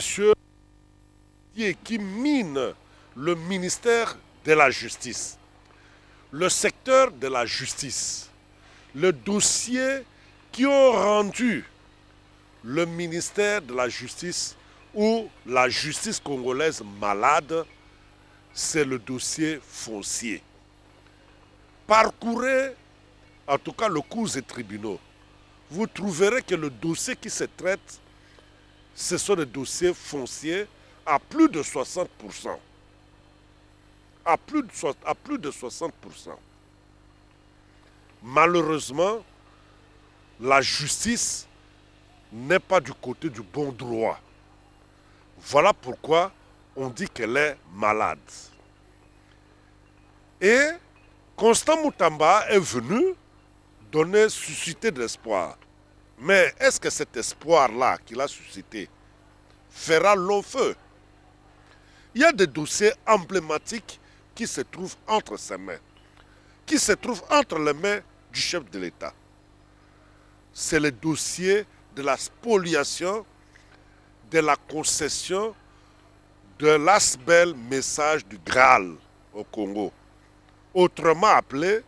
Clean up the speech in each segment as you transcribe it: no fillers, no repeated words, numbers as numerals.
messieurs, qui mine le ministère de la Justice, le secteur de la justice, le dossier qui ont rendu le ministère de la Justice ou la justice congolaise malade, c'est le dossier foncier. Parcourez en tout cas le cours des tribunaux. Vous trouverez que le dossier qui se traite, ce sont des dossiers fonciers à plus de 60%. À plus de 60%. Malheureusement, la justice n'est pas du côté du bon droit. Voilà pourquoi on dit qu'elle est malade. Et Constant Moutamba est venu susciter de l'espoir. Mais est-ce que cet espoir-là qu'il a suscité fera long feu? Il y a des dossiers emblématiques qui se trouvent entre ses mains, qui se trouvent entre les mains du chef de l'État. C'est le dossier de la spoliation, de la concession de l'Asbel message du Graal au Congo, autrement appelé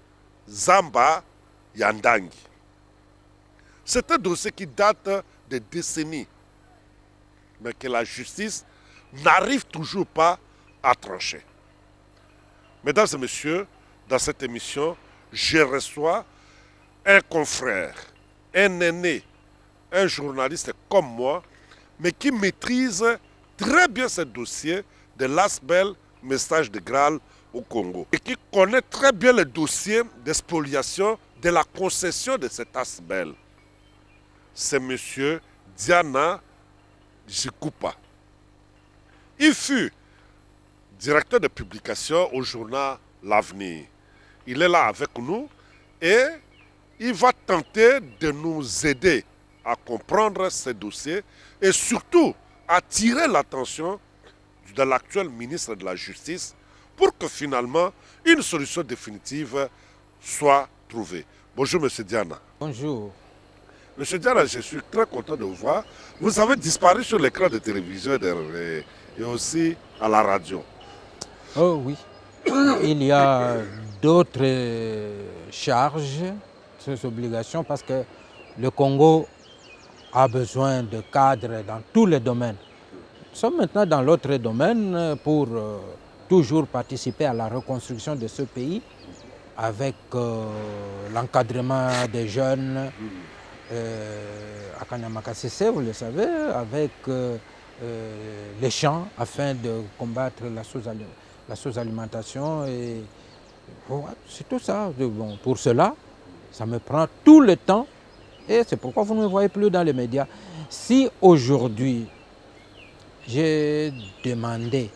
Zamba Yandangi. C'est un dossier qui date de décennies, mais que la justice n'arrive toujours pas à trancher. Mesdames et messieurs, dans cette émission, je reçois un confrère, un aîné, un journaliste comme moi, mais qui maîtrise très bien ce dossier de l'Asbel message de Graal au Congo et qui connaît très bien le dossier de spoliation de la concession de cet Asbel. C'est M. Diana Jikupa. Il fut directeur de publication au journal L'Avenir. Il est là avec nous et il va tenter de nous aider à comprendre ces dossiers et surtout attirer l'attention de l'actuel ministre de la Justice pour que finalement une solution définitive soit trouvée. Bonjour M. Diana. Bonjour. M. Diana, je suis très content de vous voir. Vous avez disparu sur l'écran de télévision et aussi à la radio. Oh oui. Il y a d'autres charges, ces obligations, parce que le Congo a besoin de cadres dans tous les domaines. Nous sommes maintenant dans l'autre domaine pour toujours participer à la reconstruction de ce pays avec l'encadrement des jeunes à Kanyamakasese, vous le savez, avec les champs afin de combattre la sous-alimentation. Et voilà, c'est tout ça. Bon, pour cela, ça me prend tout le temps et c'est pourquoi vous ne me voyez plus dans les médias. Si aujourd'hui j'ai demandé,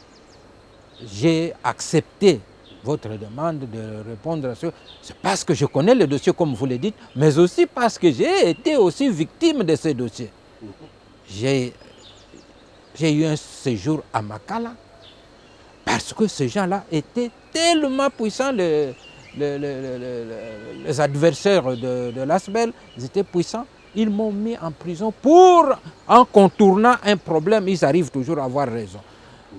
j'ai accepté votre demande de répondre à ce, c'est parce que je connais le dossier comme vous le dites, mais aussi parce que j'ai été aussi victime de ce dossier. J'ai eu un séjour à Makala parce que ces gens-là étaient tellement puissants, les adversaires de l'Asbel, ils étaient puissants. Ils m'ont mis en prison en contournant un problème, ils arrivent toujours à avoir raison.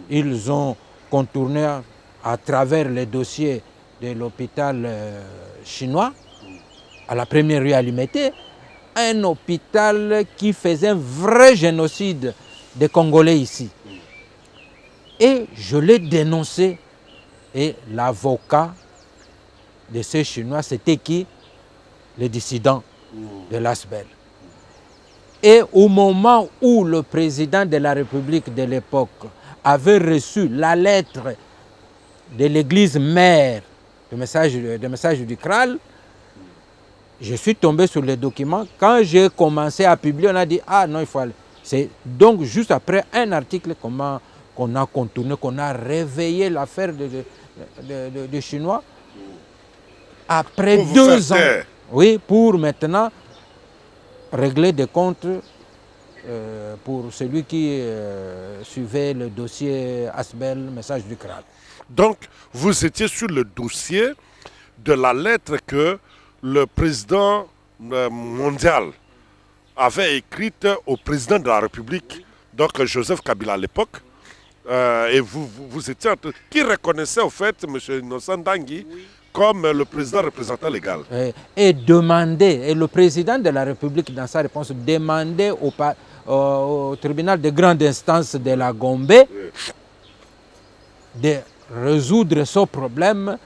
Ils ont contourné à travers les dossiers de l'hôpital chinois, à la première rue Alimete, un hôpital qui faisait un vrai génocide des Congolais ici. Et je l'ai dénoncé. Et l'avocat de ces Chinois, c'était qui? Le dissident de l'Asbel. Et au moment où le président de la République de l'époque avait reçu la lettre de l'église mère, le message du Kral, je suis tombé sur les documents. Quand j'ai commencé à publier, on a dit, ah non, il faut aller. C'est donc juste après un article qu'on a contourné, qu'on a réveillé l'affaire de Chinois. Après 2 ans, oui, pour maintenant régler des comptes pour celui qui suivait le dossier Asbel, message du Kral. Donc, vous étiez sur le dossier de la lettre que le président mondial avait écrite au président de la République donc Joseph Kabila à l'époque, et vous étiez qui reconnaissait au fait M. Innocent Ndangui comme le président représentant légal. Et demandait, et le président de la République dans sa réponse demandait au tribunal de grande instance de la Gombe de résoudre ce problème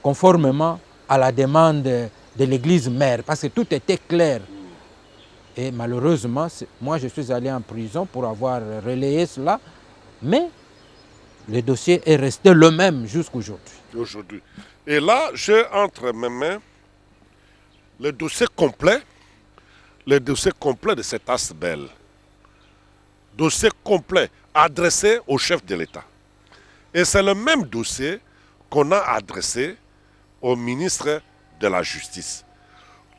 conformément à la demande de l'église mère, parce que tout était clair. Et malheureusement, moi je suis allé en prison pour avoir relayé cela, mais le dossier est resté le même jusqu'aujourd'hui. Et là, j'ai entre mes mains le dossier complet de cet ASBEL. Dossier complet adressé au chef de l'État. Et c'est le même dossier qu'on a adressé au ministre de la Justice.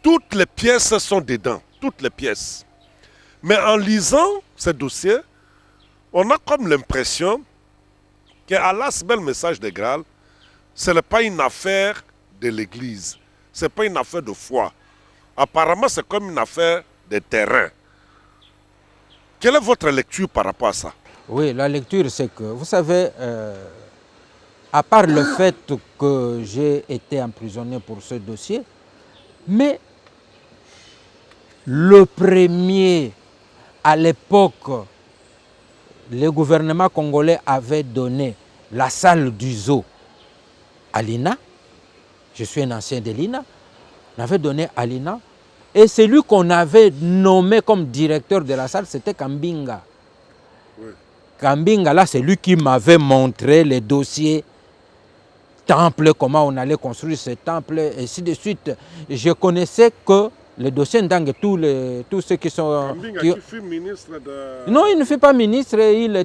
Toutes les pièces sont dedans, toutes les pièces. Mais en lisant ce dossier, on a comme l'impression qu'à l'ASBEL Message des Graal, ce n'est pas une affaire de l'Église, ce n'est pas une affaire de foi. Apparemment, c'est comme une affaire de terrain. Quelle est votre lecture par rapport à ça? Oui, la lecture, c'est que, vous savez, à part le fait que j'ai été emprisonné pour ce dossier, mais le premier, à l'époque, le gouvernement congolais avait donné la salle du zoo à l'INA. Je suis un ancien de l'INA. On avait donné à l'INA. Et celui qu'on avait nommé comme directeur de la salle, c'était Kambinga. Oui. Kambinga, là, c'est lui qui m'avait montré les dossiers temple, comment on allait construire ce temple, et ainsi de suite. Je connaissais que le dossier Ndang, tous ceux qui sont... Kambinga qui fut ministre de... Non, il ne fut pas ministre, il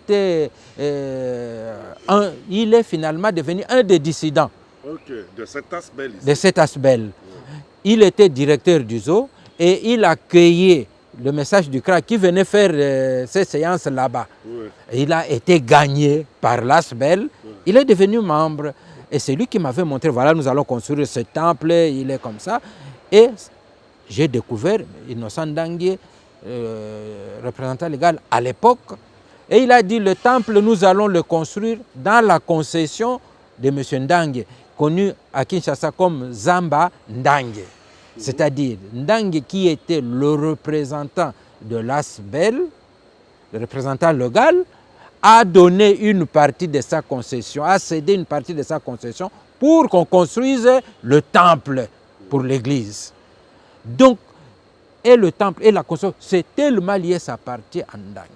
est finalement devenu un des dissidents. Ok, de cet ASBEL. De cet ASBEL. Oui. Il était directeur du zoo et il accueillait le message du CRA qui venait faire ces séances là-bas. Oui. Il a été gagné par l'ASBEL, oui. Il est devenu membre. Et c'est lui qui m'avait montré, voilà, nous allons construire ce temple, il est comme ça. Et j'ai découvert Innocent Ndangui, représentant légal à l'époque. Et il a dit, le temple, nous allons le construire dans la concession de M. Ndangui, connu à Kinshasa comme Zamba Ndangui. C'est-à-dire Ndangui qui était le représentant de l'ASBEL, le représentant légal, a donné une partie de sa concession, a cédé une partie de sa concession pour qu'on construise le temple pour l'église. Donc, et le temple et la concession, c'est tellement lié sa partie à Ndangui.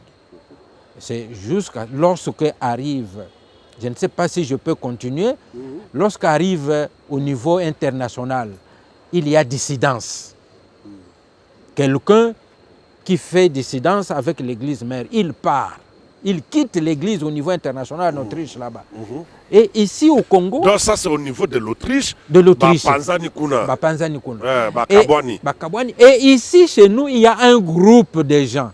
C'est jusqu'à lorsque arrive, je ne sais pas si je peux continuer, lorsqu'arrive au niveau international, il y a dissidence. Quelqu'un qui fait dissidence avec l'église mère, il part. Il quitte l'église au niveau international en Autriche là-bas. Et ici au Congo... Donc ça c'est au niveau de l'Autriche. De l'Autriche. Bapanzani Kuna. Bakabwani. Et ici chez nous, il y a un groupe de gens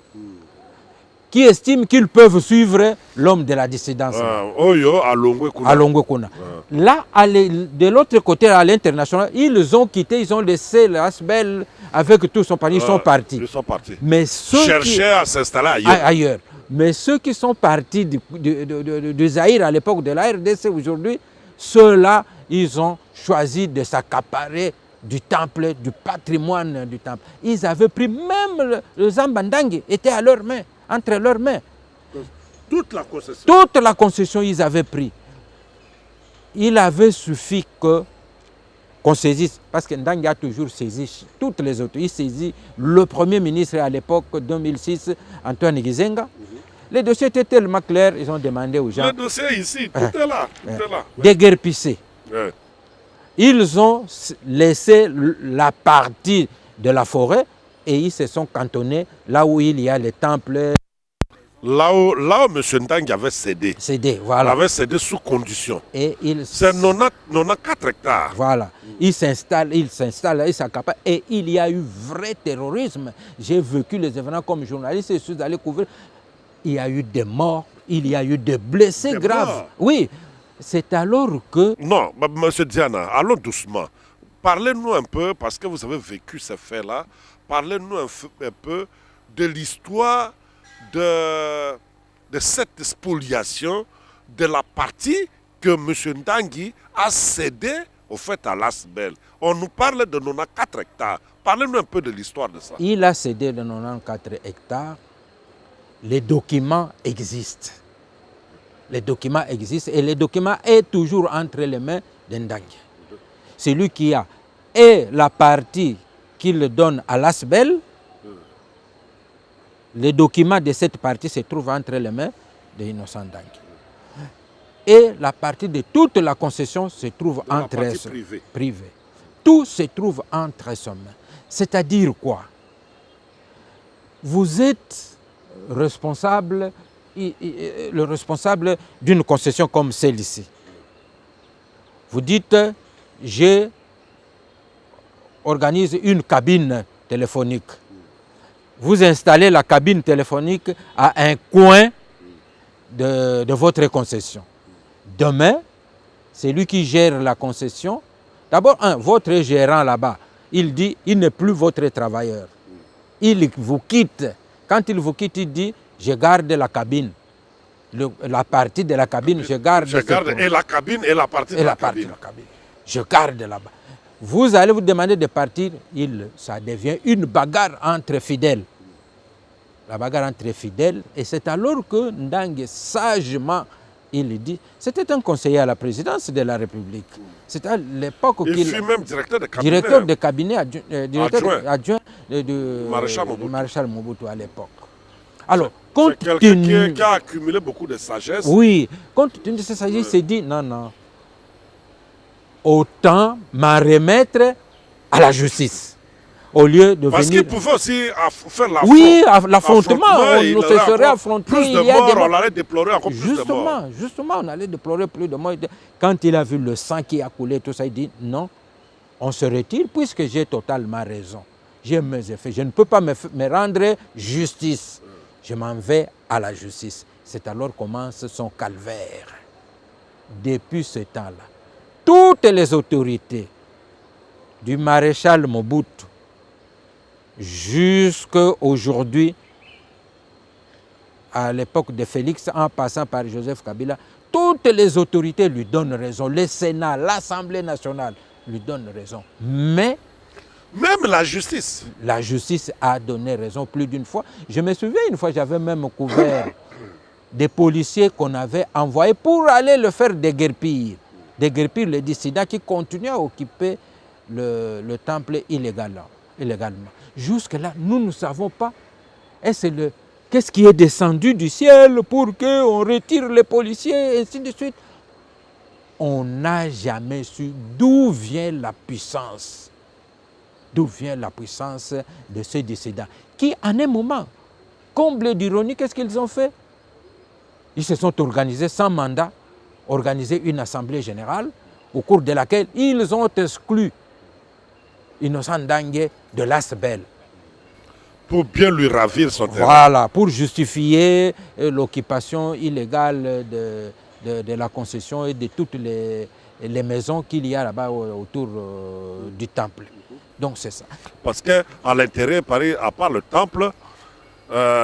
qui estiment qu'ils peuvent suivre l'homme de la dissidence. À Longwe Kuna. Là, de l'autre côté, à l'international, ils ont quitté, ils ont laissé l'ASBEL avec tout son parti, ils sont partis. Ils sont partis. Mais ceux cherchaient à s'installer ailleurs. Mais ceux qui sont partis du Zaïre à l'époque de la RDC aujourd'hui, ceux-là, ils ont choisi de s'accaparer du temple, du patrimoine du temple. Ils avaient pris, même le Zamba Ndangui était à leurs mains, entre leurs mains. Toute la concession. Toute la concession, ils avaient pris. Il avait suffi qu'on saisisse, parce que Ndangui a toujours saisi toutes les autres. Il saisit le premier ministre à l'époque, 2006, Antoine Gizenga. Les dossiers étaient tellement clairs, ils ont demandé aux gens... Le dossier ici, tout est là. Déguerpissé. Ils ont laissé la partie de la forêt et ils se sont cantonnés là où il y a les temples. Là où M. Ndangui avait cédé. Voilà. Il avait cédé sous condition. C'est 94 hectares. Voilà. Il s'installe, il s'accapare. Et il y a eu vrai terrorisme. J'ai vécu les événements comme journaliste et je suis allé couvrir. Il y a eu des morts, il y a eu des blessés graves. Oui, c'est alors que... Non, M. Diana, allons doucement. Parlez-nous un peu, parce que vous avez vécu ces faits-là, parlez-nous un peu de l'histoire de cette spoliation de la partie que M. Ndangui a cédé au fait à l'Asbel. On nous parle de 94 hectares. Parlez-nous un peu de l'histoire de ça. Il a cédé de 94 hectares. Les documents existent. Les documents existent et les documents sont toujours entre les mains de Ndangui. C'est lui qui a et la partie qu'il donne à l'Asbel. Les documents de cette partie se trouvent entre les mains de Innocent Ndangui. Et la partie de toute la concession se trouve entre ses mains. Privée. Tout se trouve entre ses mains. C'est-à-dire quoi? Vous êtes responsable, le responsable d'une concession comme celle-ci. Vous dites, j'organise une cabine téléphonique. Vous installez la cabine téléphonique à un coin de votre concession. Demain, c'est lui qui gère la concession. D'abord, votre gérant là-bas, il dit, il n'est plus votre travailleur. Il vous quitte. Quand il vous quitte, il dit, je garde la cabine. La partie de la cabine, je garde. Et la cabine et la partie de la cabine. Je garde là-bas. Vous allez vous demander de partir, ça devient une bagarre entre fidèles. La bagarre entre fidèles. Et c'est alors que Ndangui, sagement, il dit, c'était un conseiller à la présidence de la République. C'était à l'époque qu'il fut même directeur de cabinet, adjoint du maréchal Mobutu à l'époque. Alors, c'est quelqu'un qui a accumulé beaucoup de sagesse. Oui, compte tenu de cette sagesse, il s'est dit, non, autant m'en remettre à la justice. Au lieu de Parce venir... qu'il pouvait aussi faire l'affrontement. Oui, l'affrontement, on se serait affronté. Plus de morts, on allait déplorer encore plus de morts. Justement, on allait déplorer plus de morts. Quand il a vu le sang qui a coulé, tout ça, il dit, non, on se retire puisque j'ai totalement raison. J'ai mes effets, je ne peux pas me rendre justice. Je m'en vais à la justice. C'est alors commence son calvaire. Depuis ce temps-là, toutes les autorités du maréchal Mobutu jusqu'à aujourd'hui, à l'époque de Félix, en passant par Joseph Kabila, toutes les autorités lui donnent raison. Le Sénat, l'Assemblée nationale lui donnent raison. Mais même la justice. La justice a donné raison plus d'une fois. Je me souviens, une fois, j'avais même couvert des policiers qu'on avait envoyés pour aller le faire déguerpir. Déguerpir les dissidents qui continuaient à occuper le temple illégalement. Jusque-là, nous ne savons pas. Qu'est-ce qui est descendu du ciel pour qu'on retire les policiers, et ainsi de suite. On n'a jamais su d'où vient la puissance. D'où vient la puissance de ces dissidents qui, en un moment, comble d'ironie, qu'est-ce qu'ils ont fait? Ils se sont organisés sans mandat, organisé une assemblée générale au cours de laquelle ils ont exclu Innocent Ndangui de l'Asbel. Pour bien lui ravir son terrain. Voilà, pour justifier l'occupation illégale de la concession et de toutes les maisons qu'il y a là-bas autour du temple. Donc c'est ça. Parce qu'à l'intérieur, à part le temple,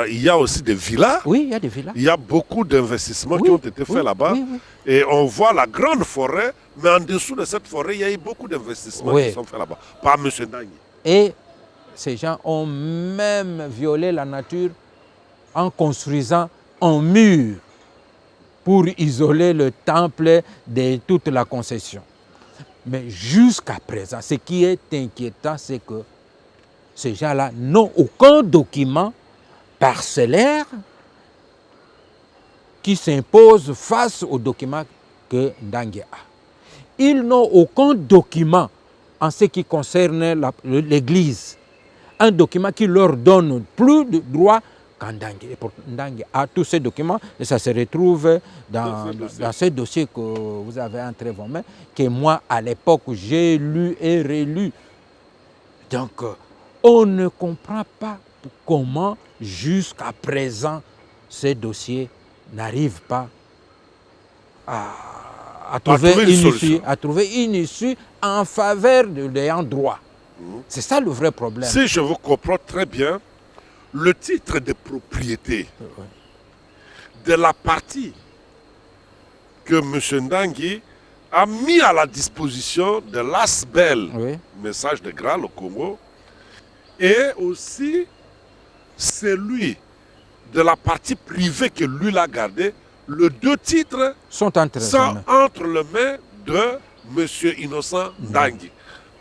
il y a aussi des villas. Oui, il y a des villas. Il y a beaucoup d'investissements qui ont été faits là-bas. Oui. Et on voit la grande forêt, mais en dessous de cette forêt, il y a eu beaucoup d'investissements qui sont faits là-bas, par M. Ndangui. Et ces gens ont même violé la nature en construisant un mur pour isoler le temple de toute la concession. Mais jusqu'à présent, ce qui est inquiétant, c'est que ces gens-là n'ont aucun document parcellaire qui s'impose face aux documents que Ndangui a. Ils n'ont aucun document en ce qui concerne l'Église. Un document qui leur donne plus de droits qu'Ndangui. Et pour Ndangui a tous ces documents et ça se retrouve dans ces dossiers que vous avez entre vos mains, que moi, à l'époque, j'ai lu et relu. Donc, on ne comprend pas comment, jusqu'à présent, ces dossiers n'arrivent pas à trouver une issue en faveur de l'ayant droit. C'est ça le vrai problème. Si je vous comprends très bien, le titre de propriété de la partie que M. Ndangui a mis à la disposition de l'ASBEL, Oui. message de Graal au Congo, et aussi celui de la partie privée que lui l'a gardé, les deux titres Sont entre ses sont mains. entre les mains de M. Innocent Ndangui,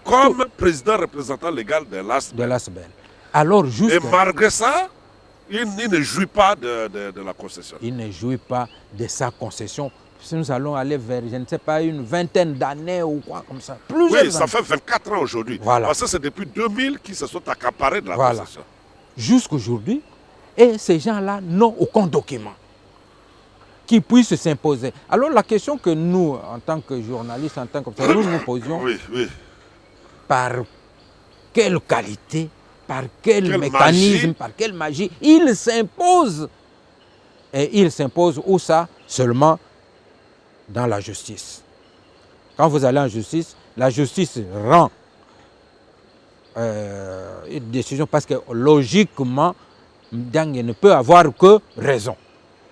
comme président représentant légal de De l'ASBEL. l'ASBEL. Alors, Et jusqu'à... malgré ça, il ne jouit pas de la concession. Il ne jouit pas de sa concession. Si nous allons aller vers, je ne sais pas, une vingtaine d'années ou quoi comme ça. Plusieurs Oui, ça années. fait 24 ans aujourd'hui. Voilà. Parce que c'est depuis 2000 qu'ils se sont accaparés de la Voilà. concession. Jusqu'aujourd'hui. Et ces gens-là n'ont aucun document qui puisse s'imposer. Alors la question que nous, en tant que journalistes, en tant que... nous nous posions, Oui, oui. par quelle qualité, par quel Quelle mécanisme, magie. par quelle magie, il s'impose. Et il s'impose où ça? Seulement dans la justice. Quand vous allez en justice, la justice rend une décision parce que logiquement, Ndangui ne peut avoir que raison.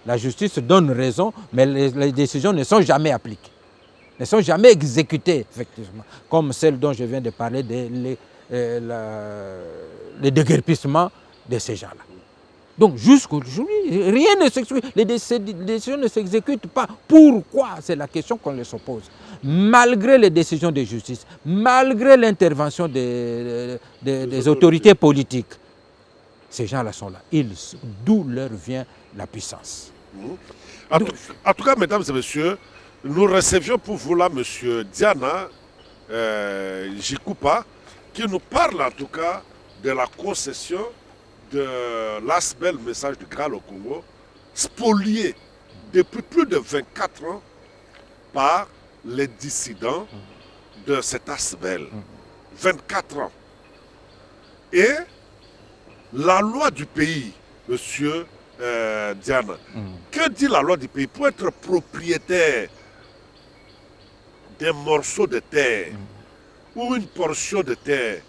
La justice donne raison, mais les décisions ne sont jamais appliquées, ne sont jamais exécutées, effectivement, comme celle dont je viens de parler, le déguerpissement de ces gens-là. Donc jusqu'aujourd'hui, rien ne s'exécute, les décisions ne s'exécutent pas. Pourquoi? C'est la question qu'on leur pose. Malgré les décisions de justice, malgré l'intervention des autorités politiques, ces gens-là sont là. D'où leur vient la puissance. En tout cas, mesdames et messieurs, nous recevions pour vous là M. Diana Jikupa, qui nous parle en tout cas de la concession de l'ASBEL, message du Graal au Congo, spolié depuis plus de 24 ans par les dissidents de cet ASBEL. 24 ans. Et la loi du pays, monsieur Diana, que dit la loi du pays? Pour être propriétaire d'un morceau de terre ou une portion de terre,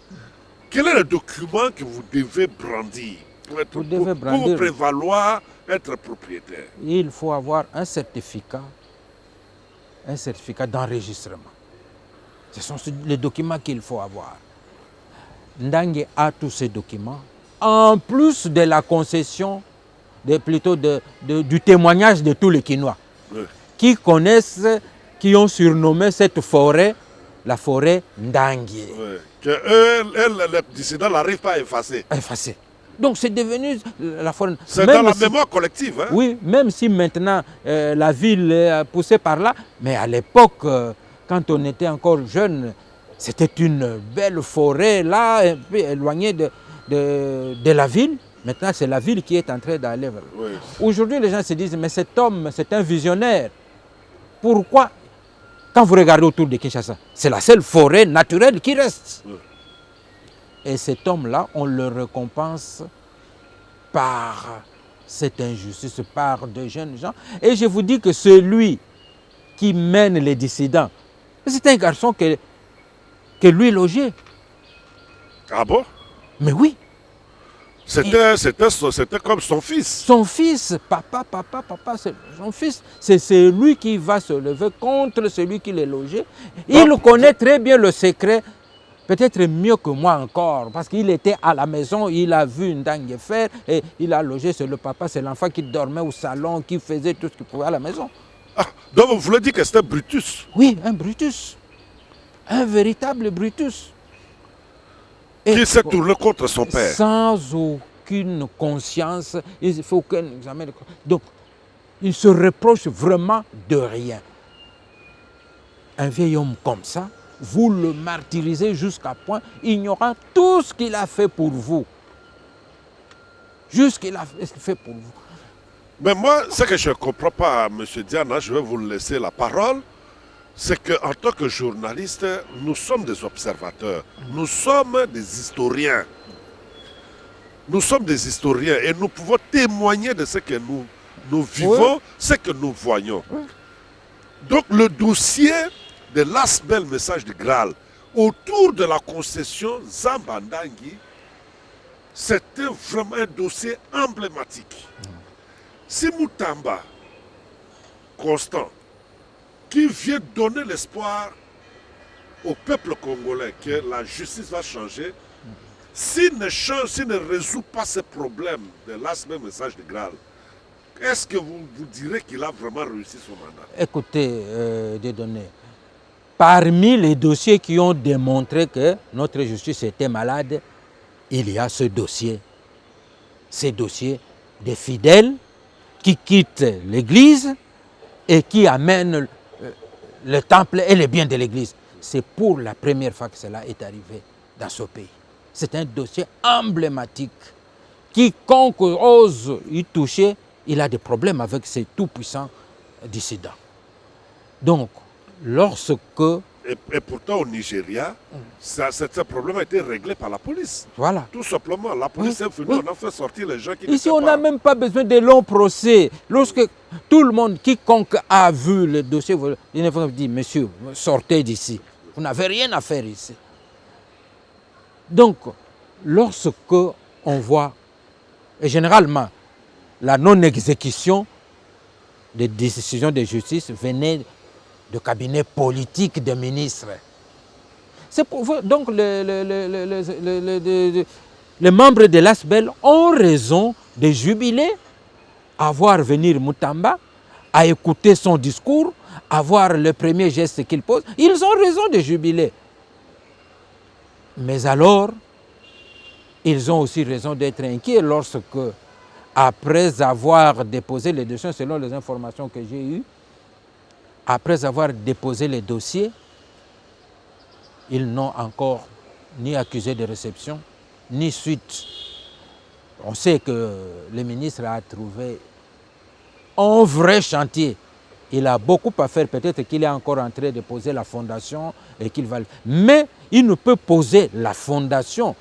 quel est le document que vous devez brandir pour vous prévaloir être propriétaire? Il faut avoir un certificat d'enregistrement. Ce sont les documents qu'il faut avoir. Ndangui a tous ces documents, en plus de la concession, du témoignage de tous les Kinois, qui connaissent, qui ont surnommé cette forêt la forêt Ndangui. Que les dissidents n'arrivent pas à effacer. Donc c'est devenu la forêt. C'est dans la mémoire collective. Hein? Oui, même si maintenant la ville est poussée par là, mais à l'époque, quand on était encore jeune, c'était une belle forêt là, un peu éloignée de la ville. Maintenant, c'est la ville qui est en train d'aller vers. Oui. Aujourd'hui, les gens se disent, mais cet homme, c'est un visionnaire. Pourquoi? Quand vous regardez autour de Kinshasa, c'est la seule forêt naturelle qui reste. Oui. Et cet homme-là, on le récompense par cette injustice, par de jeunes gens. Et je vous dis que celui qui mène les dissidents, c'est un garçon que lui logeait. Ah bon? Mais oui. C'était comme son fils. Son fils, papa, son fils, c'est celui qui va se lever contre celui qui les logeait. Il connaît très bien le secret, peut-être mieux que moi encore, parce qu'il était à la maison, il a vu Ndangui faire et il a logé. C'est le papa, c'est l'enfant qui dormait au salon, qui faisait tout ce qu'il pouvait à la maison. Ah, donc vous voulez dire que c'était Brutus? Oui, un Brutus. Un véritable Brutus. Qui s'est tourné contre son père. Sans aucune conscience, il ne faut aucun examen. Donc, il se reproche vraiment de rien. Un vieil homme comme ça, vous le martyrisez jusqu'à point, ignorant tout ce qu'il a fait pour vous. Juste ce qu'il a fait pour vous. Mais moi, ce que je ne comprends pas, M. Diana, je vais vous laisser la parole, c'est qu'en tant que journaliste, nous sommes des observateurs, nous sommes des historiens. Nous sommes des historiens et nous pouvons témoigner de ce que nous vivons, ce que nous voyons. Donc le dossier de l'ASBEL message du Graal autour de la concession Zamba Ndangui C'était vraiment un dossier emblématique. Si Moutamba, Constant, qui vient donner l'espoir au peuple congolais que la justice va changer, s'il ne résout pas ce problème de l'ASBEL message de Graal, est-ce que vous direz qu'il a vraiment réussi son mandat? Écoutez, Dieudonné, parmi les dossiers qui ont démontré que notre justice était malade, il y a ce dossier. Ces dossiers des fidèles qui quittent l'église et qui amènent le temple et les biens de l'église. C'est pour la première fois que cela est arrivé dans ce pays. C'est un dossier emblématique. Quiconque ose y toucher, il a des problèmes avec ces tout-puissants dissidents. Donc, lorsque... Et pourtant, au Nigeria, ce problème a été réglé par la police. Voilà. Tout simplement, la police est venue, on a fait sortir les gens qui... Ici, on n'a même pas besoin de longs procès. Lorsque tout le monde, quiconque a vu le dossier, il ne faut dire, monsieur, sortez d'ici. Vous n'avez rien à faire ici. Donc, lorsque on voit, et généralement, la non-exécution des décisions de justice venait de cabinets politiques des ministres. Donc les membres de l'ASBEL ont raison de jubiler à voir venir Moutamba, à écouter son discours, à voir le premier geste qu'il pose. Ils ont raison de jubiler. Mais alors, ils ont aussi raison d'être inquiets lorsque, après avoir déposé les dossiers, selon les informations que j'ai eues, après avoir déposé les dossiers, ils n'ont encore ni accusé de réception, ni suite. On sait que le ministre a trouvé un vrai chantier. Il a beaucoup à faire, peut-être qu'il est encore en train de poser la fondation et qu'il va... Mais il ne peut poser la fondation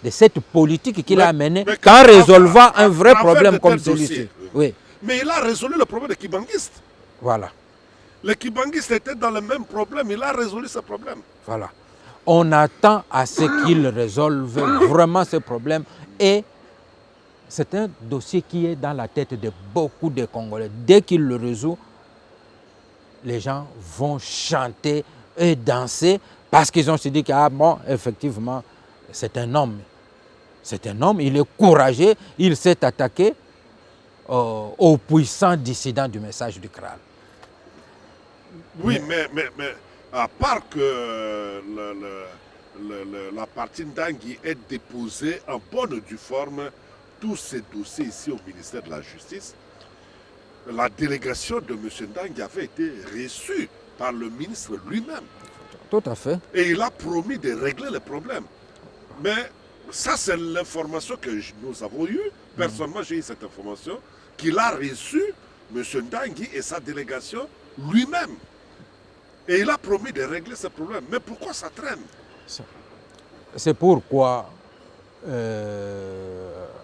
de cette politique qu'il a menée qu'en résolvant un vrai problème comme celui-ci. Oui. Mais il a résolu le problème des kibanguistes. Voilà. Les kibanguistes étaient dans le même problème, il a résolu ce problème. Voilà. On attend à ce qu'il résolve vraiment ce problème et c'est un dossier qui est dans la tête de beaucoup de Congolais. Dès qu'il le résout, les gens vont chanter et danser parce qu'ils ont se dit que, ah bon, effectivement, c'est un homme. C'est un homme, il est courageux, il s'est attaqué aux puissants dissidents du message du Graal. Oui, mais à part que la partie Ndangui ait déposé en bonne et due forme tous ces dossiers ici au ministère de la Justice, la délégation de M. Ndangui avait été reçue par le ministre lui-même. Tout à fait. Et il a promis de régler le problème. Mais ça, c'est l'information que nous avons eue. Personnellement, j'ai eu cette information qu'il a reçu M. Ndangui et sa délégation lui-même. Et il a promis de régler ce problème. Mais pourquoi ça traîne? C'est pourquoi,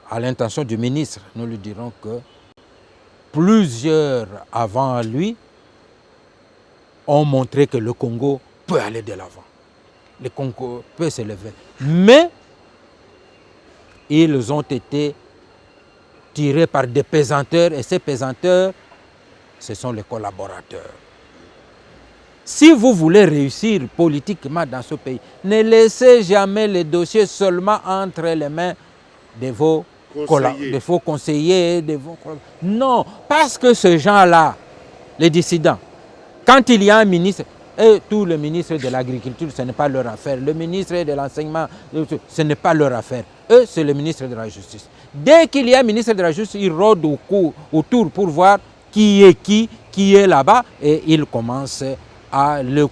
à l'intention du ministre, nous lui dirons que plusieurs avant lui ont montré que le Congo peut aller de l'avant. Le Congo peut s'élever. Mais ils ont été tirés par des pesanteurs et ces pesanteurs, ce sont les collaborateurs. Si vous voulez réussir politiquement dans ce pays, ne laissez jamais les dossiers seulement entre les mains de vos conseillers. Non, parce que ces gens-là, les dissidents, quand il y a un ministre, et tous les ministres de l'agriculture, ce n'est pas leur affaire. Le ministre de l'enseignement, ce n'est pas leur affaire. Eux, c'est le ministre de la Justice. Dès qu'il y a un ministre de la Justice, ils rôdent autour pour voir qui est là-bas, et ils commencent à le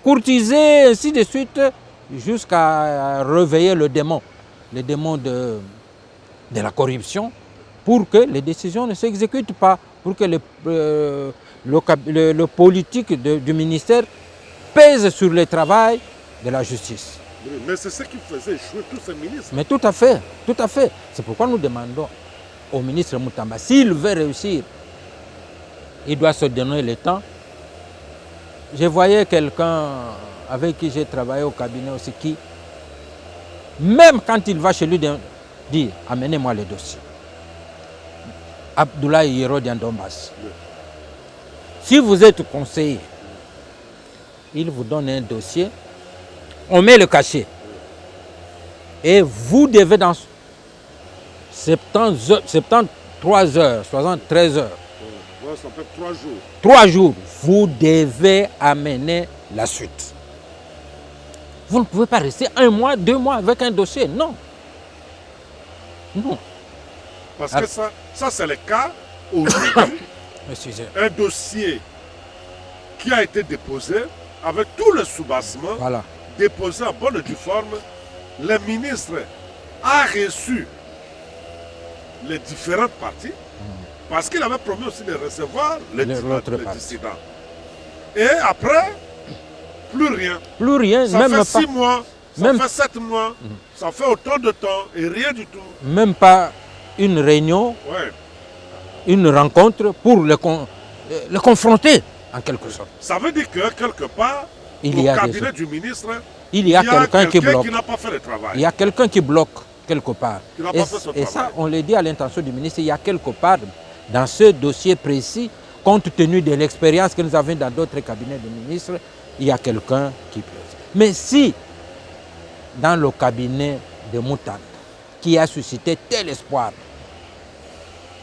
courtiser, ainsi de suite, jusqu'à réveiller le démon de la corruption, pour que les décisions ne s'exécutent pas, pour que le politique du ministère pèse sur le travail de la justice. Mais c'est ce qui faisait échouer tous ces ministres. Mais tout à fait, tout à fait. C'est pourquoi nous demandons au ministre Moutamba, s'il veut réussir, il doit se donner le temps. Je voyais quelqu'un avec qui j'ai travaillé au cabinet aussi qui Même quand il va chez lui dire amenez-moi les dossiers. Abdoulaye Hiro Donbass. Si vous êtes conseiller, il vous donne un dossier, on met le cachet. Et vous devez dans 73 heures, 73 heures. Ouais, ça fait 3 jours. 3 jours, vous devez amener la suite. Vous ne pouvez pas rester 1 mois, 2 mois avec un dossier. Non. Non. Parce que ça c'est le cas aujourd'hui. Un dossier qui a été déposé avec tout le soubassement, voilà. Déposé en bonne et due forme. Le ministre a reçu les différentes parties parce qu'il avait promis aussi de recevoir les dissidents. Et après, plus rien. Plus rien, ça même fait pas. 6 mois, ça fait 7 mois, ça fait autant de temps et rien du tout. Même pas une réunion, ouais. Une rencontre pour le confronter en quelque sorte. Ça veut dire que quelque part, au cabinet du ministre, il y a quelqu'un qui bloque. Qui n'a pas fait le travail. Il y a quelqu'un qui bloque quelque part. Et ça, on le dit à l'intention du ministre, il y a quelque part dans ce dossier précis, compte tenu de l'expérience que nous avons dans d'autres cabinets de ministres, il y a quelqu'un qui bloque. Mais si, dans le cabinet de Moutane, qui a suscité tel espoir,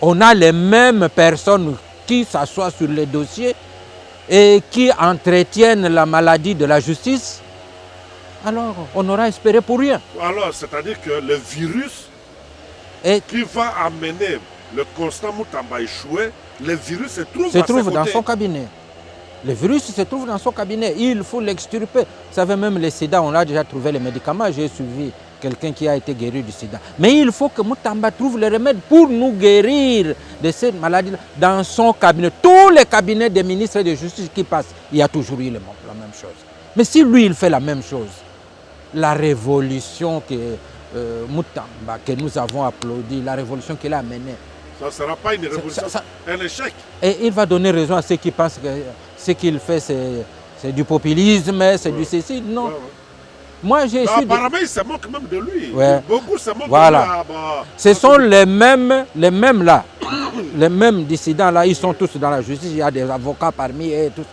on a les mêmes personnes qui s'assoient sur les dossiers et qui entretiennent la maladie de la justice, alors on aura espéré pour rien. Alors, c'est-à-dire que le virus qui va amener le Constant Moutamba échoué, le virus se trouve dans son cabinet. Le virus se trouve dans son cabinet. Il faut l'extirper. Vous savez, même le sida, on a déjà trouvé les médicaments. J'ai suivi quelqu'un qui a été guéri du sida. Mais il faut que Moutamba trouve le remède pour nous guérir de cette maladie dans son cabinet. Tous les cabinets des ministres de justice qui passent, il y a toujours eu la même chose. Mais si lui, il fait la même chose, la révolution que Moutamba, que nous avons applaudi, la révolution qu'il a menée, ça ne sera pas une révolution, un échec. Et il va donner raison à ceux qui pensent que ce qu'il fait, c'est du populisme, c'est du ceci. Non. Moi, j'ai su. Apparemment, il se moque même de lui. Beaucoup se moquent de lui. Ce sont les mêmes là, les mêmes dissidents là, ils sont tous dans la justice. Il y a des avocats parmi eux, tous,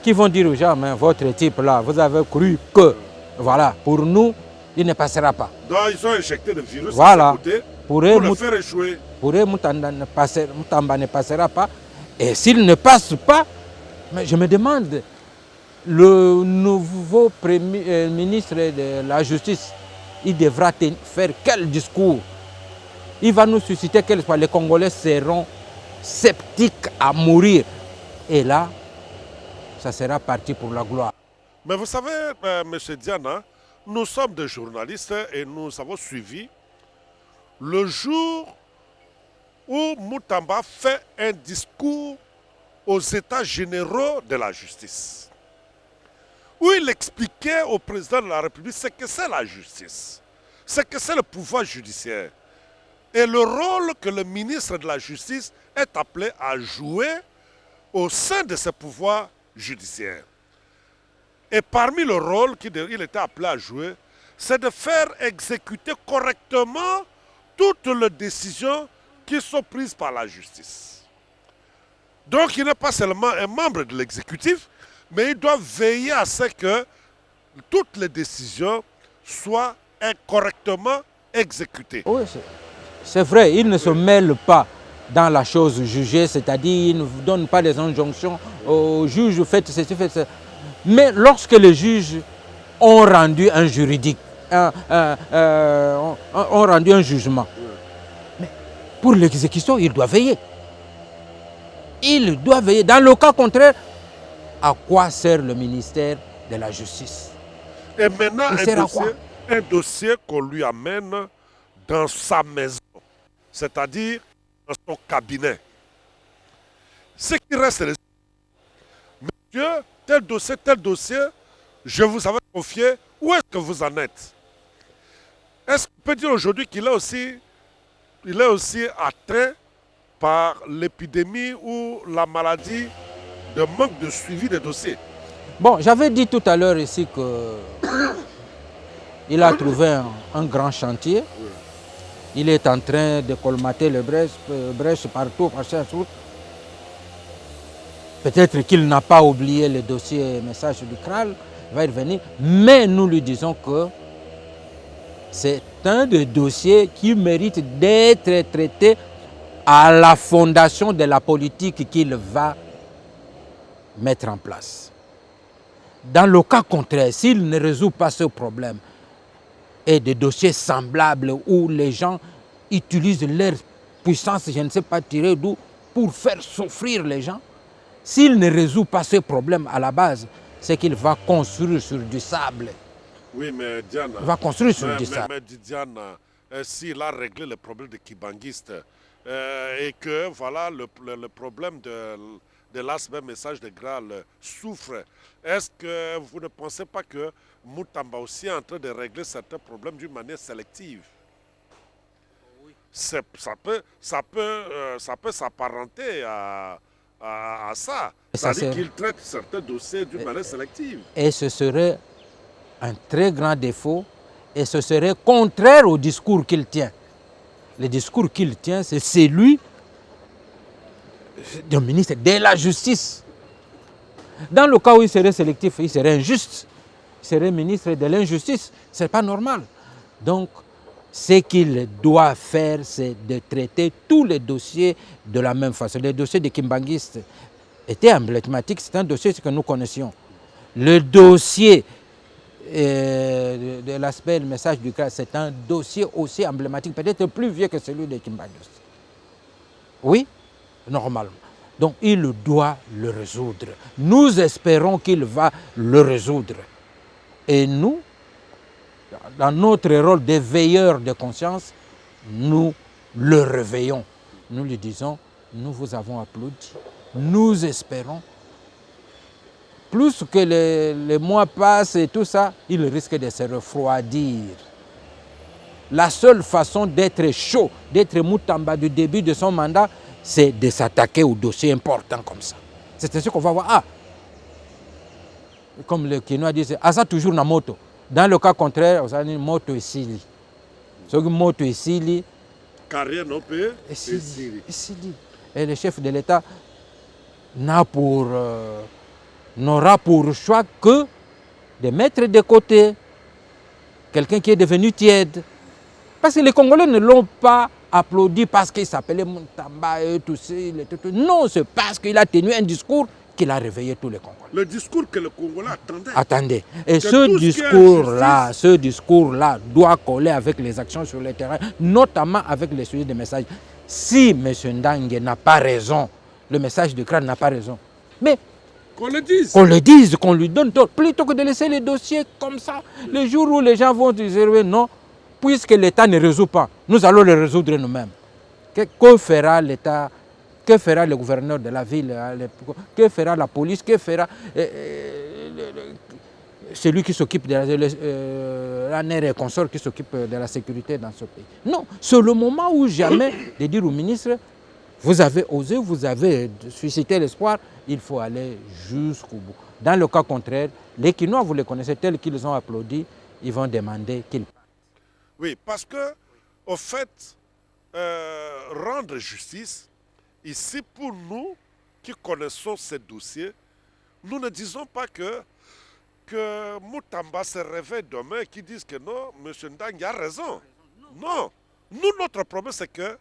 qui vont dire aux gens, mais votre type là, vous avez cru que, voilà, pour nous, il ne passera pas. Donc, ils ont injecté le virus voilà. Pour le faire échouer. Pour eux, Moutamba ne passera pas. Et s'il ne passe pas, mais je me demande, le nouveau premier ministre de la Justice, il devra faire quel discours? Il va nous susciter quel espoir? Les Congolais seront sceptiques à mourir. Et là, ça sera parti pour la gloire. Mais vous savez, M. Diana, nous sommes des journalistes et nous avons suivi le jour où Moutamba fait un discours aux États généraux de la justice, où il expliquait au président de la République ce que c'est la justice, ce que c'est le pouvoir judiciaire, et le rôle que le ministre de la Justice est appelé à jouer au sein de ce pouvoir judiciaire. Et parmi le rôle qu'il était appelé à jouer, c'est de faire exécuter correctement toutes les décisions qui sont prises par la justice. Donc il n'est pas seulement un membre de l'exécutif, mais il doit veiller à ce que toutes les décisions soient correctement exécutées. Oui, c'est vrai, il ne se mêle pas dans la chose jugée, c'est-à-dire il ne donne pas des injonctions au juge, faites ceci, faites ceci. Mais lorsque les juges ont rendu un juridique, ont rendu un jugement, mais pour l'exécution, il doit veiller. Il doit veiller. Dans le cas contraire, à quoi sert le ministère de la Justice? Et maintenant, un dossier qu'on lui amène dans sa maison, c'est-à-dire dans son cabinet. Ce qui reste, monsieur, tel dossier, je vous avais confié, où est-ce que vous en êtes? Est-ce qu'on peut dire aujourd'hui qu'il est aussi atteint par l'épidémie ou la maladie de manque de suivi des dossiers? Bon, j'avais dit tout à l'heure ici que Il a trouvé un grand chantier. Il est en train de colmater les brèches partout, partout. Peut-être qu'il n'a pas oublié le dossier message du CRAL, il va y revenir. Mais nous lui disons que c'est un des dossiers qui mérite d'être traité à la fondation de la politique qu'il va mettre en place. Dans le cas contraire, s'il ne résout pas ce problème, et des dossiers semblables où les gens utilisent leur puissance, je ne sais pas tirer d'où, pour faire souffrir les gens, s'il ne résout pas ce problème à la base, c'est qu'il va construire sur du sable. Oui, mais Diana... Il va construire sur du sable. Mais Diana, s'il a réglé le problème des kibanguistes et que voilà le problème de l'aspect message de Graal souffre, est-ce que vous ne pensez pas que Moutamba aussi est en train de régler certains problèmes d'une manière sélective? Ça peut s'apparenter à ça. C'est-à-dire qu'il traite certains dossiers d'une manière sélective. Et ce serait un très grand défaut et ce serait contraire au discours qu'il tient. Le discours qu'il tient, c'est celui du ministre de la Justice. Dans le cas où il serait sélectif, il serait injuste. Il serait ministre de l'injustice. Ce n'est pas normal. Donc, ce qu'il doit faire, c'est de traiter tous les dossiers de la même façon. Les dossiers des kimbanguistes étaient emblématiques. C'est un dossier que nous connaissions. Le dossier de l'aspect le message du CRAL, c'est un dossier aussi emblématique, peut-être plus vieux que celui des kimbanguistes. Oui, normalement. Donc, il doit le résoudre. Nous espérons qu'il va le résoudre. Et nous, dans notre rôle de veilleur de conscience, nous le réveillons. Nous lui disons, nous vous avons applaudi. Nous espérons. Plus que les mois passent et tout ça, il risque de se refroidir. La seule façon d'être chaud, d'être Moutamba du début de son mandat, c'est de s'attaquer aux dossiers importants comme ça. C'est ainsi qu'on va voir. Ah, comme le Kinois dit, c'est ça toujours na moto. Dans le cas contraire, on a une moto ici. Ce que moto ici, carrière non payée, ici. Et le chef de l'État n'aura pour choix que de mettre de côté quelqu'un qui est devenu tiède. Parce que les Congolais ne l'ont pas applaudi parce qu'il s'appelait Moutamba et tout ça. Non, c'est parce qu'il a tenu un discours qu'il a réveillé tous les Congolais. Le discours que le Congolais attendait. Attendez. Et ce discours-là doit coller avec les actions sur le terrain, notamment avec les sujets de messages. Si M. Ndangue n'a pas raison, le message de CRAL n'a pas raison, mais qu'on le dise. Qu'on lui donne tort, plutôt que de laisser les dossiers comme ça. Le jour où les gens vont dire non, puisque l'État ne résout pas, nous allons le résoudre nous-mêmes. Que fera l'État? Que fera le gouverneur de la ville? Que fera la police? Que fera celui qui s'occupe de la NER et consort qui s'occupe de la sécurité dans ce pays? Non, c'est le moment où jamais de dire au ministre, vous avez osé, vous avez suscité l'espoir, il faut aller jusqu'au bout. Dans le cas contraire, les Kinois, vous les connaissez tels qu'ils ont applaudi, ils vont demander qu'ils partent. Oui, parce que, au fait, rendre justice, ici, pour nous qui connaissons ces dossiers, nous ne disons pas que Moutamba se réveille demain et qu'ils disent que non, M. Ndangue a raison. Non. Nous, notre problème, c'est que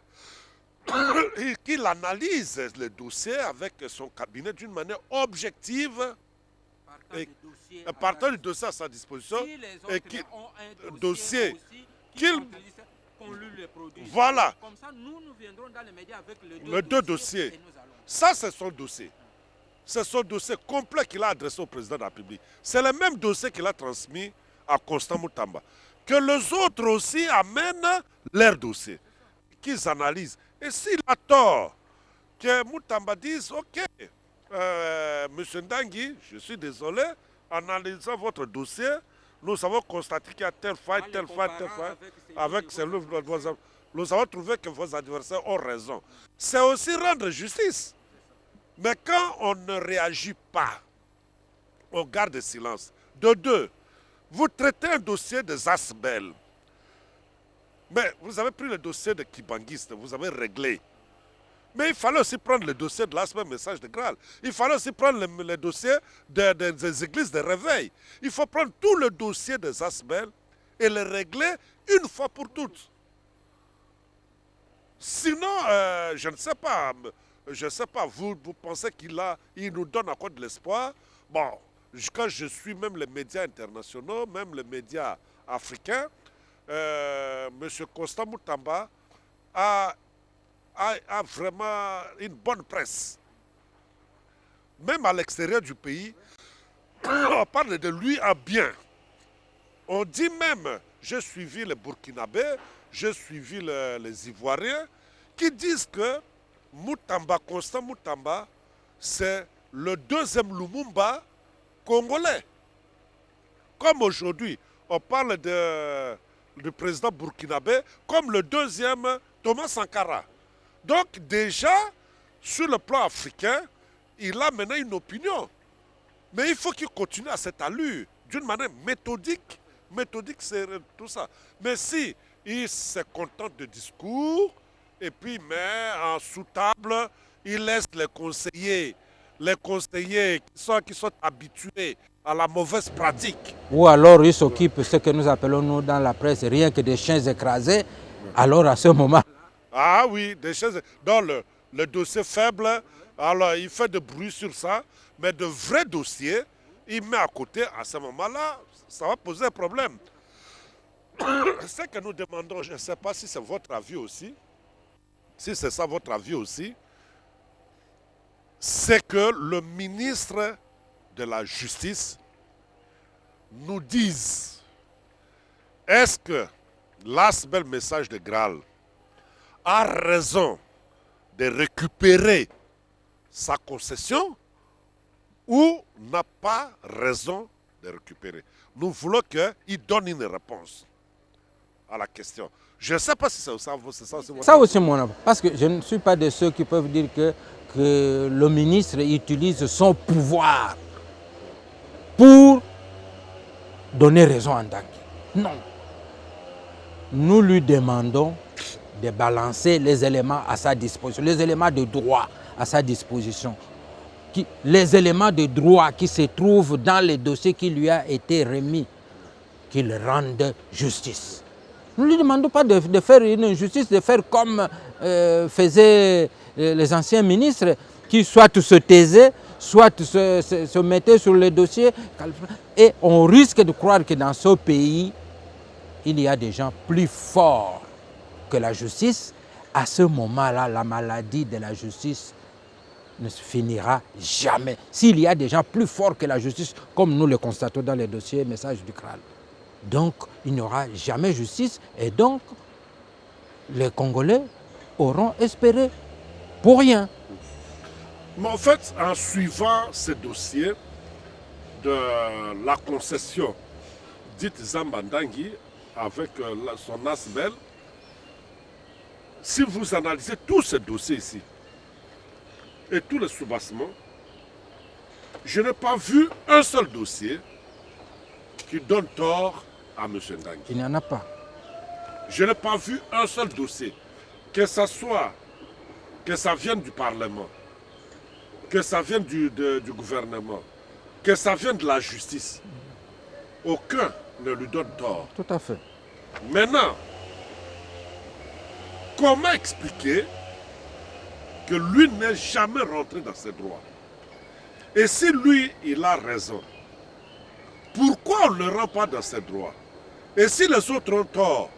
qu'il analyse le dossier avec son cabinet d'une manière objective, partant du dossier à sa disposition, et qu'il dossier qu'on lui le produise. Voilà. Comme ça, nous viendrons dans les médias avec les deux dossiers. Ça, c'est son dossier. C'est son dossier complet qu'il a adressé au président de la République. C'est le même dossier qu'il a transmis à Constant Moutamba. Que les autres aussi amènent leur dossier, qu'ils analysent. Et s'il a tort, que Moutamba dise, ok, M. Ndangue, je suis désolé, analysant votre dossier, nous avons constaté qu'il y a telle faille, avec celui nous avons trouvé que vos adversaires ont raison. C'est aussi rendre justice. Mais quand on ne réagit pas, on garde silence. De deux, Vous traitez un dossier de Zasbel. Mais vous avez pris le dossier de Kibanguiste, vous avez réglé. Mais il fallait aussi prendre le dossier de l'Asbel Message de Graal. Il fallait aussi prendre le dossier des églises de réveil. Il faut prendre tout le dossier des Asbel et le régler une fois pour toutes. Sinon, je ne sais pas. Je ne sais pas, vous pensez qu'il nous donne encore de l'espoir? Bon, quand je suis même les médias internationaux, même les médias africains, M. Constant Moutamba a vraiment une bonne presse. Même à l'extérieur du pays, on parle de lui en bien. On dit même, j'ai suivi les Burkinabés, j'ai suivi les Ivoiriens, qui disent que Moutamba, Constant Moutamba, c'est le deuxième Lumumba congolais. Comme aujourd'hui, on parle du président burkinabé comme le deuxième Thomas Sankara. Donc déjà, sur le plan africain, il a maintenant une opinion. Mais il faut qu'il continue à cette allure, d'une manière méthodique. Méthodique, c'est tout ça. Mais si il se contente de discours, et puis met en sous-table, il laisse les conseillers qui sont habitués à la mauvaise pratique. Ou alors il s'occupe de ce que nous appelons nous dans la presse rien que des chiens écrasés. Alors à ce moment... Ah oui, des chiens... Dans le dossier faible, alors il fait de bruit sur ça, mais de vrais dossiers, il met à côté, à ce moment-là, ça va poser un problème. Ce que nous demandons, je ne sais pas si c'est votre avis aussi, si c'est ça votre avis aussi, c'est que le ministre de la Justice nous dise, est-ce que l'Asbel Message de Graal a raison de récupérer sa concession ou n'a pas raison de récupérer? Nous voulons qu'il donne une réponse à la question. Je ne sais pas si c'est ça. Ça aussi, mon avis. Parce que je ne suis pas de ceux qui peuvent dire que le ministre utilise son pouvoir pour donner raison à Ndangui. Non. Nous lui demandons de balancer les éléments à sa disposition, les éléments de droit à sa disposition. Les éléments de droit qui se trouvent dans les dossiers qui lui a été remis, qu'il rende justice. Nous ne lui demandons pas de faire une injustice, de faire comme faisaient les anciens ministres, qui soit se taisaient, soit se mettaient sur les dossiers. Et on risque de croire que dans ce pays, il y a des gens plus forts que la justice. À ce moment-là, la maladie de la justice ne se finira jamais. S'il y a des gens plus forts que la justice, comme nous le constatons dans les dossiers Message du Graal. Donc, il n'y aura jamais justice et donc, les Congolais auront espéré pour rien. Mais en fait, en suivant ce dossier de la concession dite Zamba Ndangui avec son Asbel, si vous analysez tous ces dossiers ici et tous les soubassements, je n'ai pas vu un seul dossier qui donne tort à M. Ndangui. Il n'y en a pas. Je n'ai pas vu un seul dossier, que ça vienne du Parlement, que ça vienne du gouvernement, que ça vienne de la justice. Aucun ne lui donne tort. Tout à fait. Maintenant, comment expliquer que lui n'est jamais rentré dans ses droits? Et si lui, il a raison, pourquoi on ne le rend pas dans ses droits? Et si les autres ont tort,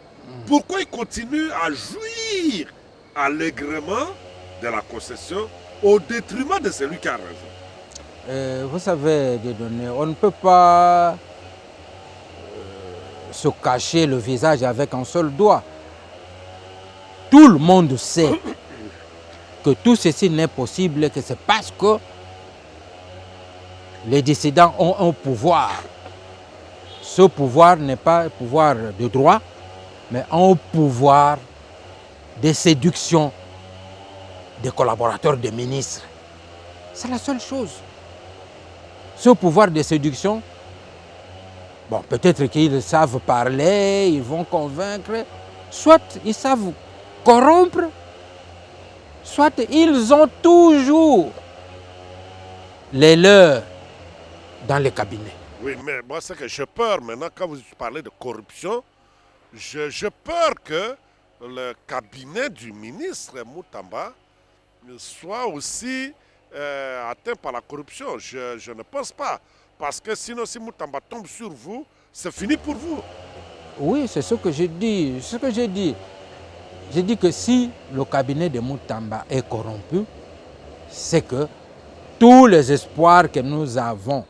pourquoi il continue à jouir allègrement de la concession au détriment de celui qui a raison? Vous savez, Dieudonné, on ne peut pas se cacher le visage avec un seul doigt. Tout le monde sait que tout ceci n'est possible que c'est parce que les dissidents ont un pouvoir. Ce pouvoir n'est pas un pouvoir de droit, mais un pouvoir de séduction des collaborateurs des ministres. C'est la seule chose. Ce pouvoir de séduction Bon, peut-être qu'ils savent parler, ils vont convaincre, soit ils savent corrompre, soit ils ont toujours les leurs dans les cabinets. Oui, mais moi, c'est que j'ai peur maintenant, quand vous parlez de corruption, j'ai peur que le cabinet du ministre Moutamba soit aussi atteint par la corruption. Je ne pense pas. Parce que sinon, si Moutamba tombe sur vous, c'est fini pour vous. Oui, c'est ce que j'ai dit. Ce que j'ai dit. J'ai dit que si le cabinet de Moutamba est corrompu, c'est que tous les espoirs que nous avons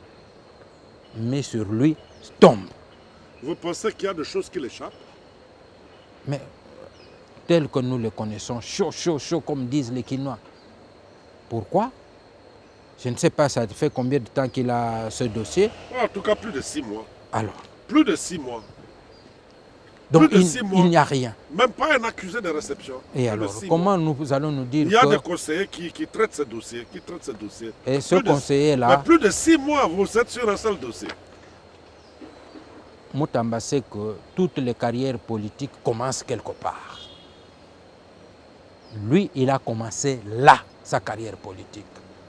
mis sur lui tombent. Vous pensez qu'il y a des choses qui l'échappent? Mais tels que nous le connaissons, chaud, chaud, chaud, comme disent les Quinois. Pourquoi? Je ne sais pas, ça fait combien de temps qu'il a ce dossier? En tout cas, plus de 6 mois. Alors, Plus de 6 mois. donc Plus de 6 mois. il n'y a rien. Même pas un accusé de réception. Et Plus de alors, 6 comment mois. nous allons nous dire Il y a que... des conseillers qui traitent ces dossiers, Et ce Plus de- conseiller-là, Mais plus de 6 mois, vous êtes sur un seul dossier. Moutamba sait que toutes les carrières politiques commencent quelque part. Lui, il a commencé là, sa carrière politique.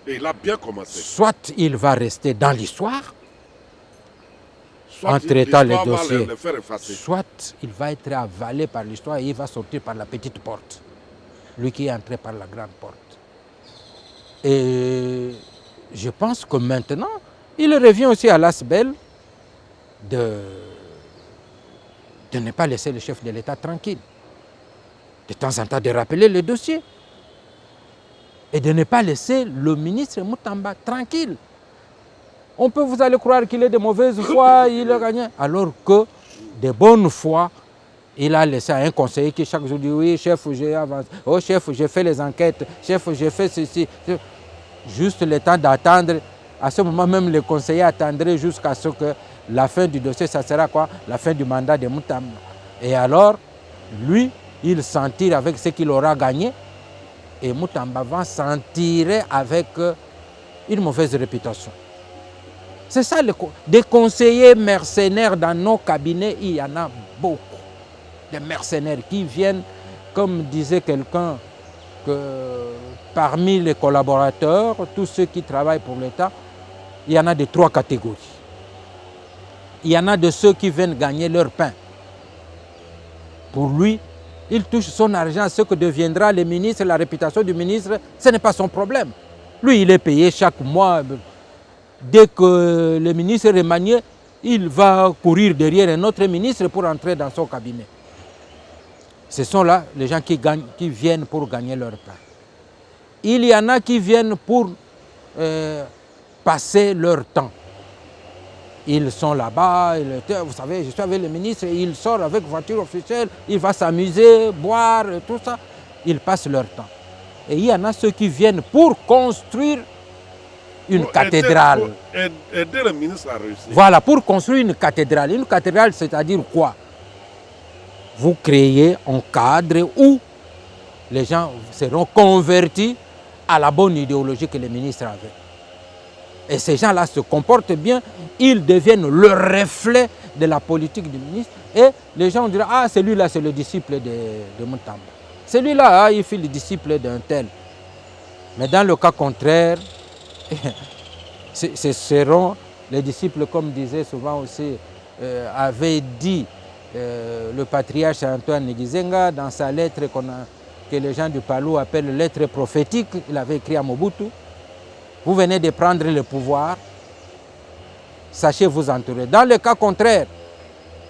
Et il a bien commencé. Soit il va rester dans l'histoire, Soit en traitant les l'histoire va dossiers, le faire effacer. soit il va être avalé par l'histoire et il va sortir par la petite porte. Lui qui est entré par la grande porte. Et je pense que maintenant, il revient aussi à l'Asbel de ne pas laisser le chef de l'État tranquille. De temps en temps, de rappeler le dossier. Et de ne pas laisser le ministre Moutamba tranquille. On peut vous allez croire qu'il est de mauvaise foi, il a gagné. Alors que de bonne foi, il a laissé à un conseiller qui chaque jour dit oui, chef, j'ai avancé. Oh, chef, j'ai fait les enquêtes. Chef, j'ai fait ceci. Juste le temps d'attendre. À ce moment même, le conseiller attendrait jusqu'à ce que la fin du dossier, ça sera quoi? La fin du mandat de Moutamba. Et alors, lui, il s'en tire avec ce qu'il aura gagné. Et Moutamba va s'en tirer avec une mauvaise réputation. C'est ça, des conseillers mercenaires dans nos cabinets, il y en a beaucoup. Des mercenaires qui viennent, comme disait quelqu'un, que parmi les collaborateurs, tous ceux qui travaillent pour l'État, il y en a de 3 catégories. Il y en a de ceux qui viennent gagner leur pain. Pour lui, il touche son argent, ce que deviendra le ministre, la réputation du ministre, ce n'est pas son problème. Lui, il est payé chaque mois. Dès que le ministre est manié, il va courir derrière un autre ministre pour entrer dans son cabinet. Ce sont là les gens qui viennent pour gagner leur pain. Il y en a qui viennent pour passer leur temps. Ils sont là-bas, vous savez, je suis avec le ministre, il sort avec voiture officielle, il va s'amuser, boire, tout ça. Ils passent leur temps. Et il y en a ceux qui viennent pour construire une cathédrale. Pour aider le ministre à réussir. Voilà, pour construire une cathédrale. Une cathédrale, c'est-à-dire quoi? Vous créez un cadre où les gens seront convertis à la bonne idéologie que le ministre avait. Et ces gens-là se comportent bien, ils deviennent le reflet de la politique du ministre. Et les gens diront, ah, celui-là, c'est le disciple de Moutamba. Celui-là, ah, il fait le disciple d'un tel. Mais dans le cas contraire, ce seront les disciples, comme disait souvent aussi, avait dit le patriarche Antoine Gizenga dans sa lettre que les gens du Palou appellent lettre prophétique. Il avait écrit à Mobutu. Vous venez de prendre le pouvoir, sachez vous entourer. Dans le cas contraire,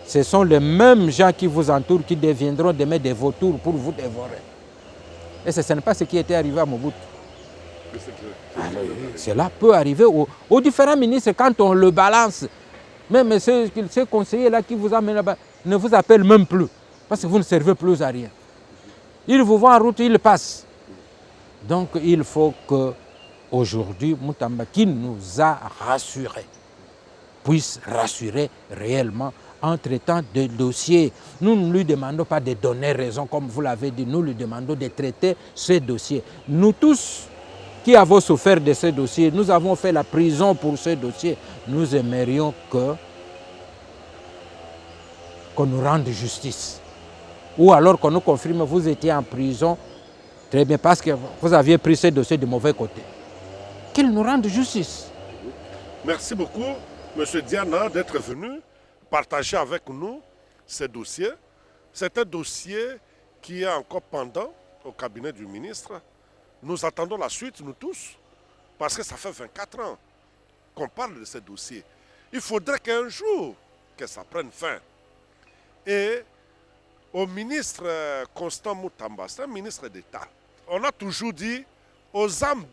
ce sont les mêmes gens qui vous entourent qui deviendront demain des vautours pour vous dévorer. Et ce n'est pas ce qui était arrivé à Mobutu. Cela peut arriver aux différents ministres quand on le balance. Même ces conseillers-là qui vous amènent là-bas ne vous appellent même plus parce que vous ne servez plus à rien. Ils vous vont en route, ils passent. Donc il faut que aujourd'hui, Moutamba, qui nous a rassurés, puisse rassurer réellement en traitant des dossiers. Nous ne lui demandons pas de donner raison, comme vous l'avez dit, nous lui demandons de traiter ces dossiers. Nous tous qui avons souffert de ces dossiers, nous avons fait la prison pour ces dossiers. Nous aimerions que qu'on nous rende justice. Ou alors qu'on nous confirme que vous étiez en prison, très bien, parce que vous aviez pris ce dossier de mauvais côté. Qu'ils nous rendent justice. Merci beaucoup, M. Diana, d'être venu partager avec nous ce dossier. C'est un dossier qui est encore pendant au cabinet du ministre. Nous attendons la suite, nous tous, parce que ça fait 24 ans qu'on parle de ce dossier. Il faudrait qu'un jour, que ça prenne fin. Et au ministre Constant Moutamba, c'est un ministre d'État. On a toujours dit aux âmes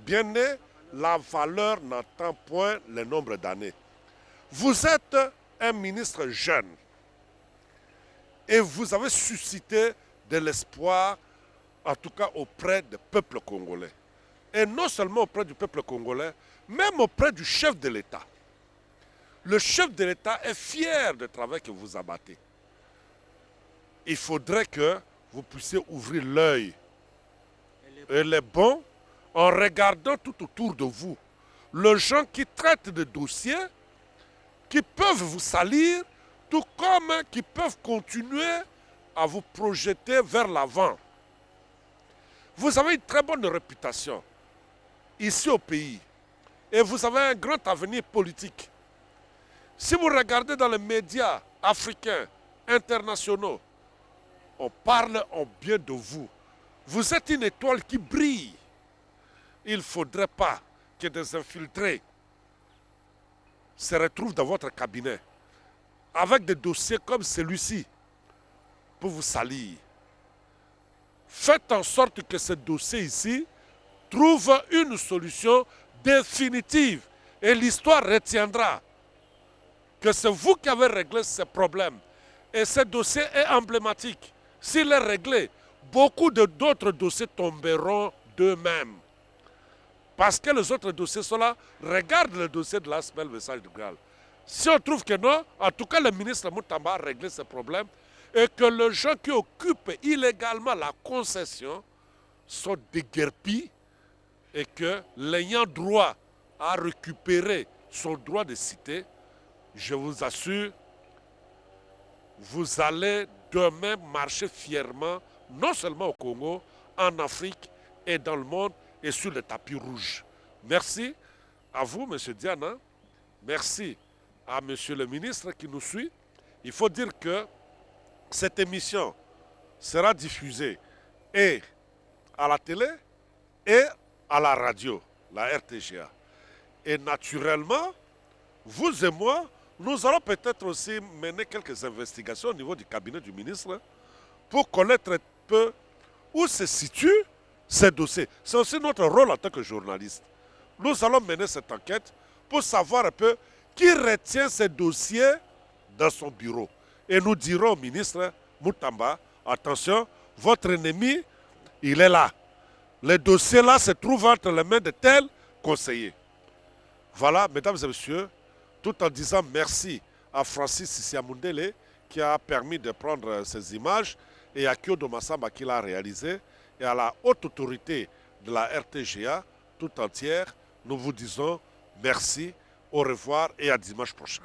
bien nées, la valeur n'attend point le nombre d'années. Vous êtes un ministre jeune et vous avez suscité de l'espoir, en tout cas auprès du peuple congolais. Et non seulement auprès du peuple congolais, même auprès du chef de l'État. Le chef de l'État est fier du travail que vous abattez. Il faudrait que vous puissiez ouvrir l'œil. Et les bons, en regardant tout autour de vous, les gens qui traitent de dossiers, qui peuvent vous salir, tout comme qui peuvent continuer à vous projeter vers l'avant. Vous avez une très bonne réputation ici au pays et vous avez un grand avenir politique. Si vous regardez dans les médias africains, internationaux, on parle en bien de vous. Vous êtes une étoile qui brille. Il ne faudrait pas que des infiltrés se retrouvent dans votre cabinet avec des dossiers comme celui-ci pour vous salir. Faites en sorte que ce dossier ici trouve une solution définitive et l'histoire retiendra que c'est vous qui avez réglé ce problème. Et ce dossier est emblématique. S'il est réglé, beaucoup d'autres dossiers tomberont d'eux-mêmes. Parce que les autres dossiers sont là. Regarde le dossier de l'Asbel Message du Graal. Si on trouve que non, en tout cas le ministre Moutamba a réglé ce problème et que les gens qui occupent illégalement la concession sont déguerpis et que l'ayant droit à récupérer son droit de cité, je vous assure, vous allez demain marcher fièrement, non seulement au Congo, en Afrique et dans le monde et sur le tapis rouge. Merci à vous, M. Diana. Merci à M. le ministre qui nous suit. Il faut dire que cette émission sera diffusée et à la télé et à la radio, la RTGA. Et naturellement, vous et moi, nous allons peut-être aussi mener quelques investigations au niveau du cabinet du ministre pour connaître un peu où se situe ces dossiers. C'est aussi notre rôle en tant que journaliste. Nous allons mener cette enquête pour savoir un peu qui retient ces dossiers dans son bureau. Et nous dirons au ministre Moutamba, attention, votre ennemi, il est là. Les dossiers là se trouvent entre les mains de tels conseillers. Voilà, mesdames et messieurs, tout en disant merci à Francis Sissiamundele qui a permis de prendre ces images et à Kyodo Massamba qui l'a réalisé et à la haute autorité de la RTGA tout entière, nous vous disons merci, au revoir et à dimanche prochain.